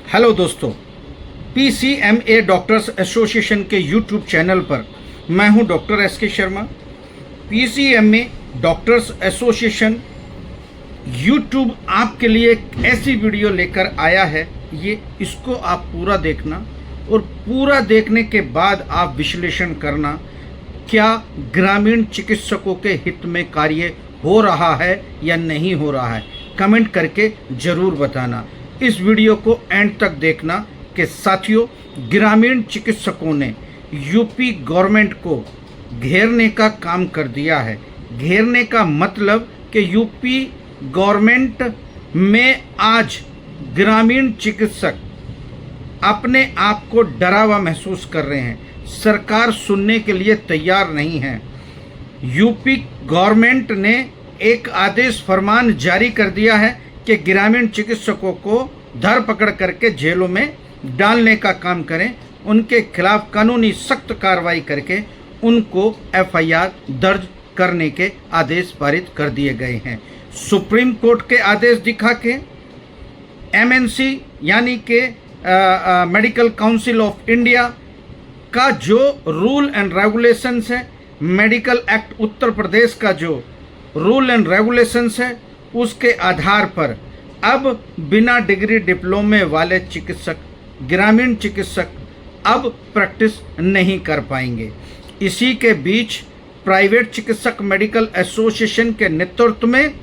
Hello दोस्तों, PCMA doctors association के YouTube channel पर मैं हूं doctor SK Sharma. PCMA doctors association YouTube आपके लिए एक ऐसी वीडियो लेकर आया है, इसको आप पूरा देखना और पूरा देखने के बाद आप विश्लेषण करना क्या ग्रामीण चिकित्सकों के हित में कार्य हो रहा है या नहीं हो रहा है। कमेंट करके ज़रूर बताना। इस वीडियो को एंड तक देखना कि साथियों, ग्रामीण चिकित्सकों ने यूपी गवर्नमेंट को घेरने का काम कर दिया है। घेरने का मतलब कि यूपी गवर्नमेंट में आज ग्रामीण चिकित्सक अपने आप को डरा हुआ महसूस कर रहे हैं। सरकार सुनने के लिए तैयार नहीं है। यूपी गवर्नमेंट ने एक आदेश फरमान जारी कर दिया है कि ग्रामीण चिकित्सकों को धर पकड़ करके जेलों में डालने का काम करें, उनके खिलाफ कानूनी सख्त कार्रवाई करके उनको FIR दर्ज करने के आदेश पारित कर दिए गए हैं। सुप्रीम कोर्ट के आदेश दिखा के MNC यानी कि मेडिकल काउंसिल ऑफ इंडिया का जो रूल एंड रेगुलेशंस है, मेडिकल एक्ट उत्तर प्रदेश का जो रूल एंड रेगुलेशंस है, उसके आधार पर अब बिना डिग्री डिप्लोमे वाले चिकित्सक, ग्रामीण चिकित्सक अब प्रैक्टिस नहीं कर पाएंगे। इसी के बीच प्राइवेट चिकित्सक मेडिकल एसोसिएशन के नेतृत्व में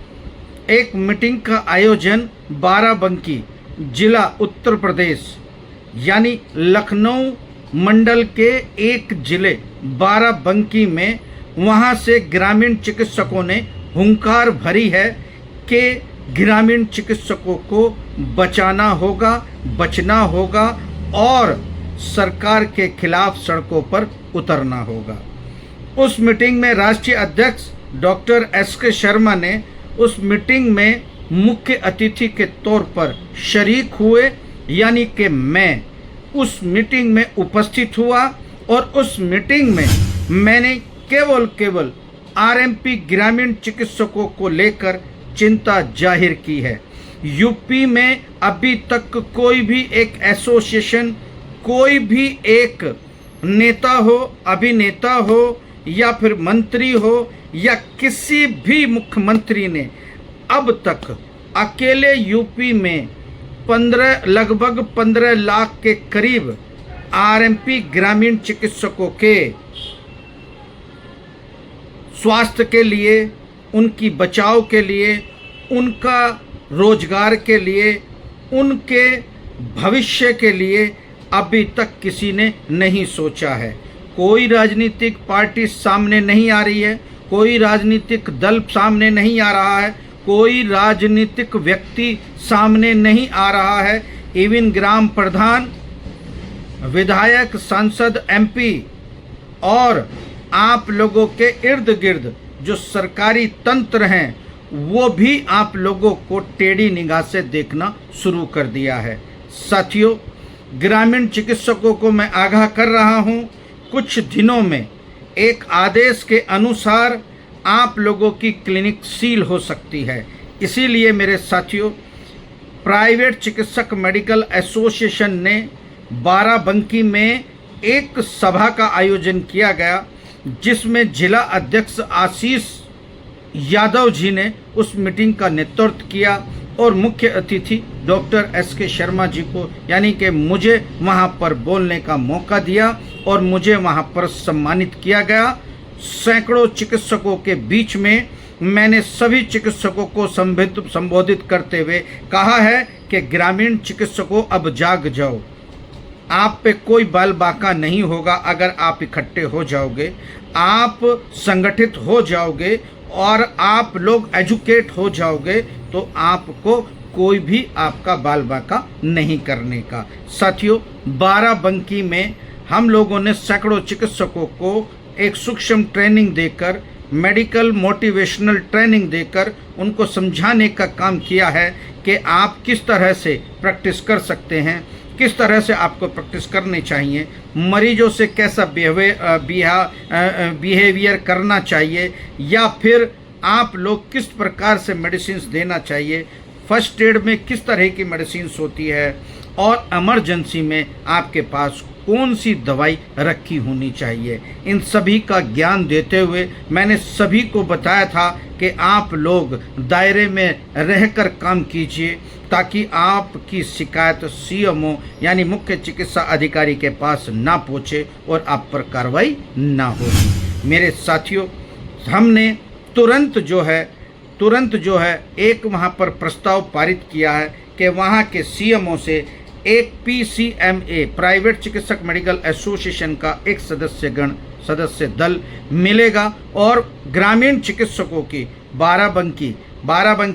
एक मीटिंग का आयोजन बाराबंकी जिला उत्तर प्रदेश यानी लखनऊ मंडल के एक जिले बाराबंकी में, वहां से ग्रामीण चिकित्सकों ने हुंकार भरी है कि ग्रामीण चिकित्सकों को बचाना होगा, बचना होगा और सरकार के खिलाफ सड़कों पर उतरना होगा। उस मीटिंग में राष्ट्रीय अध्यक्ष डॉक्टर SK शर्मा ने उस मीटिंग में मुख्य अतिथि के तौर पर शरीक हुए, यानी कि मैं उस मीटिंग में उपस्थित हुआ और उस मीटिंग में मैंने केवल RMP ग्रामीण चिकित्सकों को लेकर चिंता जाहिर की है। यूपी में अभी तक कोई भी एक एसोसिएशन, कोई भी एक नेता हो, अभिनेता हो या फिर मंत्री हो या किसी भी मुख्यमंत्री ने अब तक अकेले यूपी में लगभग 15 लाख के करीब RMP ग्रामीण चिकित्सकों के स्वास्थ्य के लिए, उनकी बचाव के लिए, उनका रोजगार के लिए, उनके भविष्य के लिए अभी तक किसी ने नहीं सोचा है। कोई राजनीतिक पार्टी सामने नहीं आ रही है, कोई राजनीतिक दल सामने नहीं आ रहा है, कोई राजनीतिक व्यक्ति सामने नहीं आ रहा है। इवन ग्राम प्रधान, विधायक, सांसद, MP और आप लोगों के इर्द गिर्द जो सरकारी तंत्र हैं, वो भी आप लोगों को टेढ़ी निगाह से देखना शुरू कर दिया है। साथियों, ग्रामीण चिकित्सकों को मैं आगाह कर रहा हूं, कुछ दिनों में एक आदेश के अनुसार आप लोगों की क्लिनिक सील हो सकती है। इसीलिए मेरे साथियों, प्राइवेट चिकित्सक मेडिकल एसोसिएशन ने बाराबंकी में एक सभा का आयोजन किया गया, जिसमें जिला अध्यक्ष आशीष यादव जी ने उस मीटिंग का नेतृत्व किया और मुख्य अतिथि डॉक्टर SK शर्मा जी को, यानी कि मुझे वहां पर बोलने का मौका दिया और मुझे वहां पर सम्मानित किया गया। सैकड़ों चिकित्सकों के बीच में मैंने सभी चिकित्सकों को संबोधित करते हुए कहा है कि ग्रामीण चिकित्सकों, अब जाग जाओ। आप पे कोई बाल बाका नहीं होगा अगर आप इकट्ठे हो जाओगे, आप संगठित हो जाओगे और आप लोग एजुकेट हो जाओगे, तो आपको कोई भी आपका बाल बाका नहीं करने का। साथियों, बाराबंकी में हम लोगों ने सैकड़ों चिकित्सकों को एक सूक्ष्म ट्रेनिंग देकर, मेडिकल मोटिवेशनल ट्रेनिंग देकर उनको समझाने का काम किया है कि आप किस तरह से प्रैक्टिस कर सकते हैं, किस तरह से आपको प्रैक्टिस करनी चाहिए, मरीजों से कैसा बिहेवियर करना चाहिए, या फिर आप लोग किस प्रकार से मेडिसिन देना चाहिए, फर्स्ट एड में किस तरह की मेडिसिन होती है और इमरजेंसी में आपके पास कौन सी दवाई रखी होनी चाहिए, इन सभी का ज्ञान देते हुए मैंने सभी को बताया था कि आप लोग दायरे में रहकर काम कीजिए ताकि आपकी शिकायत सीएमओ यानी मुख्य चिकित्सा अधिकारी के पास ना पहुँचे और आप पर कार्रवाई ना होगी। मेरे साथियों, हमने तुरंत जो है एक वहाँ पर प्रस्ताव पारित किया है कि वहाँ के सीएमओ से एक PCMA प्राइवेट चिकित्सक मेडिकल एसोसिएशन का एक सदस्य दल मिलेगा और ग्रामीण चिकित्सकों की बाराबंकी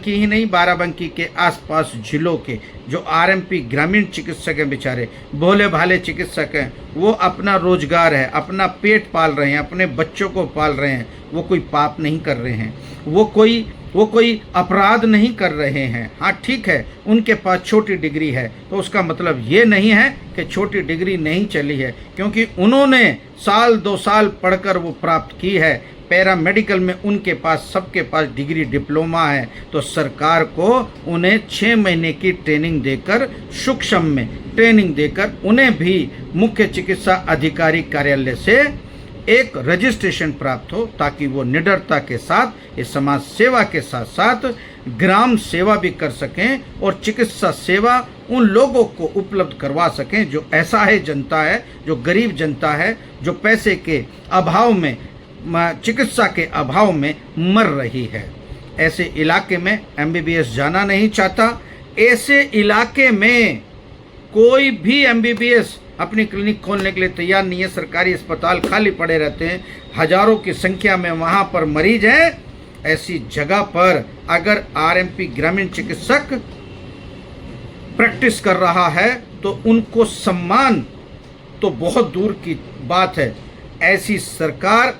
ही नहीं, बाराबंकी के आसपास जिलों के जो RMP ग्रामीण चिकित्सक हैं, बेचारे भोले भाले चिकित्सक हैं, वो अपना रोजगार है, अपना पेट पाल रहे हैं, अपने बच्चों को पाल रहे हैं, वो कोई पाप नहीं कर रहे हैं, वो कोई अपराध नहीं कर रहे हैं। हाँ ठीक है, उनके पास छोटी डिग्री है तो उसका मतलब ये नहीं है कि छोटी डिग्री नहीं चली है, क्योंकि उन्होंने साल 2 साल पढ़कर वो प्राप्त की है। पैरामेडिकल में उनके पास सबके पास डिग्री डिप्लोमा है, तो सरकार को उन्हें 6 महीने की ट्रेनिंग देकर, सूक्ष्म में ट्रेनिंग देकर उन्हें भी मुख्य चिकित्सा अधिकारी कार्यालय से एक रजिस्ट्रेशन प्राप्त हो ताकि वो निडरता के साथ इस समाज सेवा के साथ साथ ग्राम सेवा भी कर सकें और चिकित्सा सेवा उन लोगों को उपलब्ध करवा सकें जो असहाय जनता है, जो गरीब जनता है, जो पैसे के अभाव में, चिकित्सा के अभाव में मर रही है। ऐसे इलाके में MBBS जाना नहीं चाहता। ऐसे इलाके में कोई भी MBBS अपनी क्लिनिक खोलने के लिए तैयार नहीं है। सरकारी अस्पताल खाली पड़े रहते हैं, हजारों की संख्या में वहाँ पर मरीज हैं। ऐसी जगह पर अगर RMP ग्रामीण चिकित्सक प्रैक्टिस कर रहा है तो उनको सम्मान तो बहुत दूर की बात है। ऐसी सरकार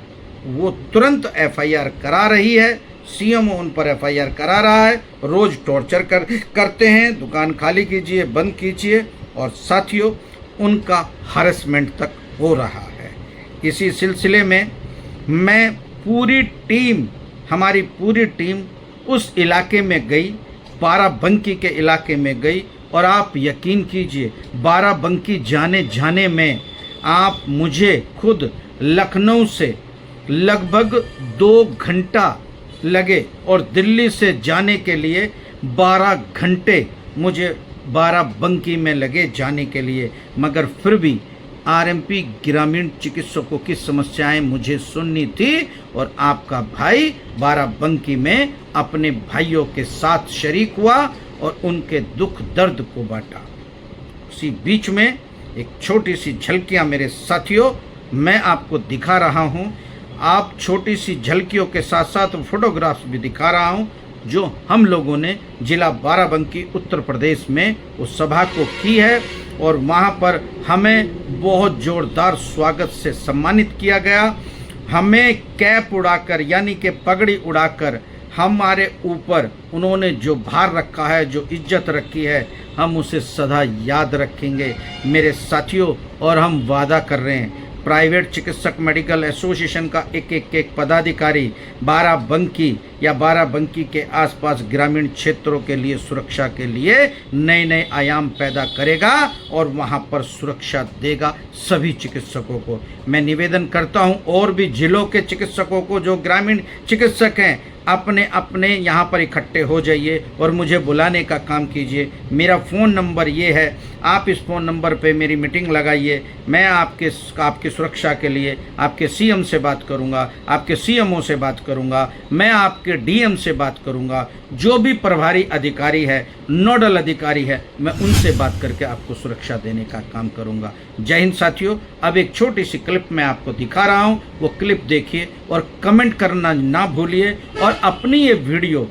वो तुरंत FIR करा रही है, CMO उन पर FIR करा रहा है, रोज टॉर्चर करते हैं, दुकान खाली कीजिए, बंद कीजिए, और साथियों उनका हरेसमेंट तक हो रहा है। इसी सिलसिले में मैं हमारी पूरी टीम उस इलाके में गई, बाराबंकी के इलाके में गई, और आप यकीन कीजिए बाराबंकी जाने में आप मुझे खुद लखनऊ से लगभग 2 घंटा लगे और दिल्ली से जाने के लिए 12 घंटे मुझे बाराबंकी में लगे जाने के लिए, मगर फिर भी RMP ग्रामीण चिकित्सकों की समस्याएं मुझे सुननी थी और आपका भाई बाराबंकी में अपने भाइयों के साथ शरीक हुआ और उनके दुख दर्द को बांटा। उसी बीच में एक छोटी सी झलकियां मेरे साथियों मैं आपको दिखा रहा हूं। आप छोटी सी झलकियों के साथ साथ फोटोग्राफ्स भी दिखा रहा हूं जो हम लोगों ने जिला बाराबंकी उत्तर प्रदेश में उस सभा को की है, और वहां पर हमें बहुत जोरदार स्वागत से सम्मानित किया गया। हमें कैप उड़ाकर यानी कि पगड़ी उड़ाकर हमारे ऊपर उन्होंने जो भार रखा है, जो इज्जत रखी है, हम उसे सदा याद रखेंगे मेरे साथियों। और हम वादा कर रहे हैं प्राइवेट चिकित्सक मेडिकल एसोसिएशन का एक पदाधिकारी बाराबंकी या बाराबंकी के आसपास ग्रामीण क्षेत्रों के लिए सुरक्षा के लिए नए आयाम पैदा करेगा और वहां पर सुरक्षा देगा सभी चिकित्सकों को। मैं निवेदन करता हूं और भी जिलों के चिकित्सकों को जो ग्रामीण चिकित्सक हैं अपने यहाँ पर इकट्ठे हो जाइए और मुझे बुलाने का काम कीजिए। मेरा फ़ोन नंबर ये है, आप इस फ़ोन नंबर पे मेरी मीटिंग लगाइए। मैं आपकी सुरक्षा के लिए आपके CM से बात करूँगा, आपके CMO से बात करूँगा, मैं आपके DM से बात करूँगा। जो भी प्रभारी अधिकारी है, नोडल अधिकारी है, मैं उनसे बात करके आपको सुरक्षा देने का काम करूँगा। जय हिंद साथियों। अब एक छोटी सी क्लिप मैं आपको दिखा रहा हूँ, वो क्लिप देखिए और कमेंट करना ना भूलिए, और अपनी ये वीडियो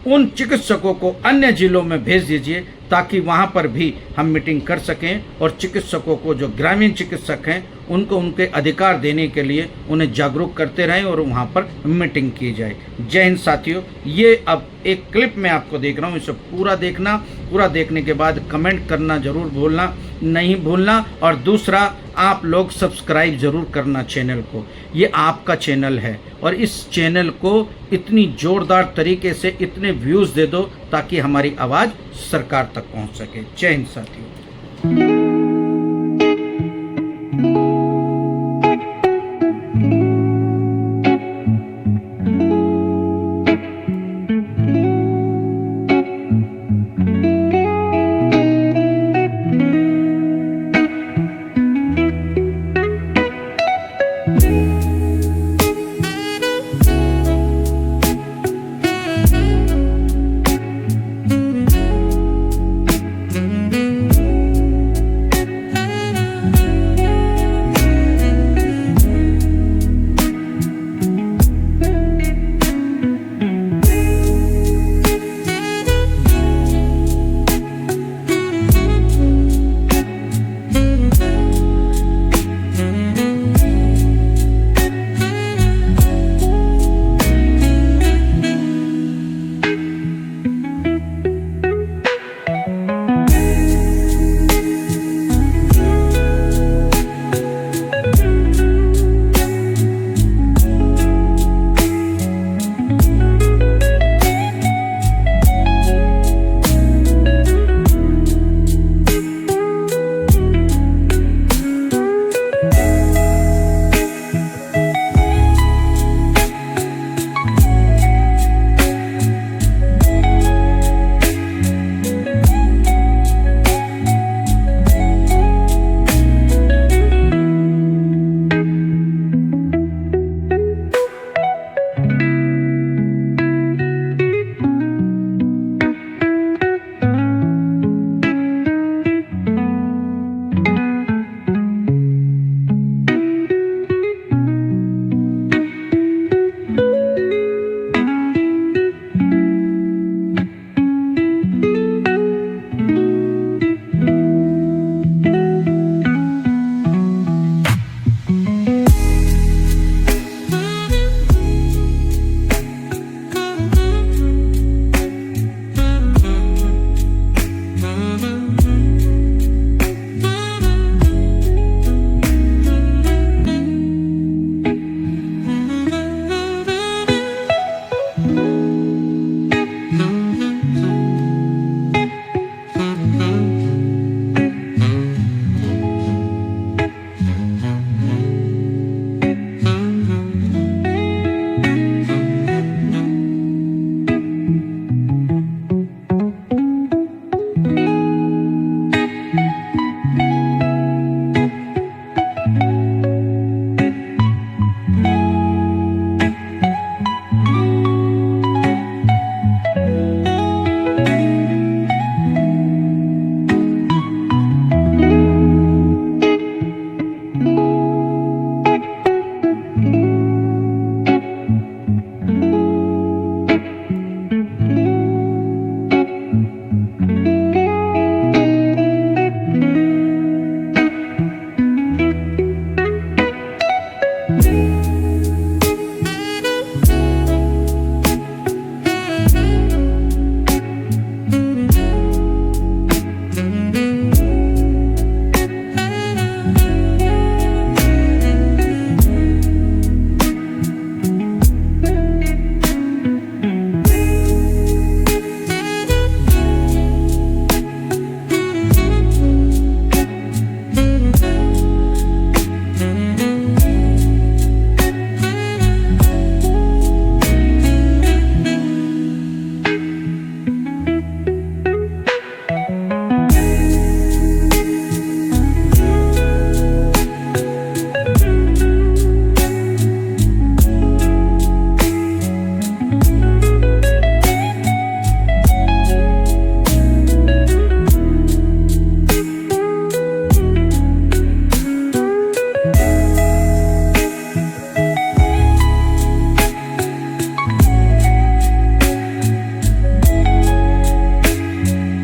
उन चिकित्सकों को अन्य जिलों में भेज दीजिए ताकि वहाँ पर भी हम मीटिंग कर सकें और चिकित्सकों को जो ग्रामीण चिकित्सक हैं उनको उनके अधिकार देने के लिए उन्हें जागरूक करते रहें और वहाँ पर मीटिंग की जाए। जय हिंद साथियों। ये अब एक क्लिप मैं आपको देख रहा हूँ, इसे पूरा देखना। पूरा देखने के बाद कमेंट करना ज़रूर नहीं भूलना, और दूसरा आप लोग सब्सक्राइब ज़रूर करना चैनल को। ये आपका चैनल है और इस चैनल को इतनी ज़ोरदार तरीके से इतने व्यूज़ दे दो ताकि हमारी आवाज़ सरकार तक पहुंच सके। जय हिंद साथियों।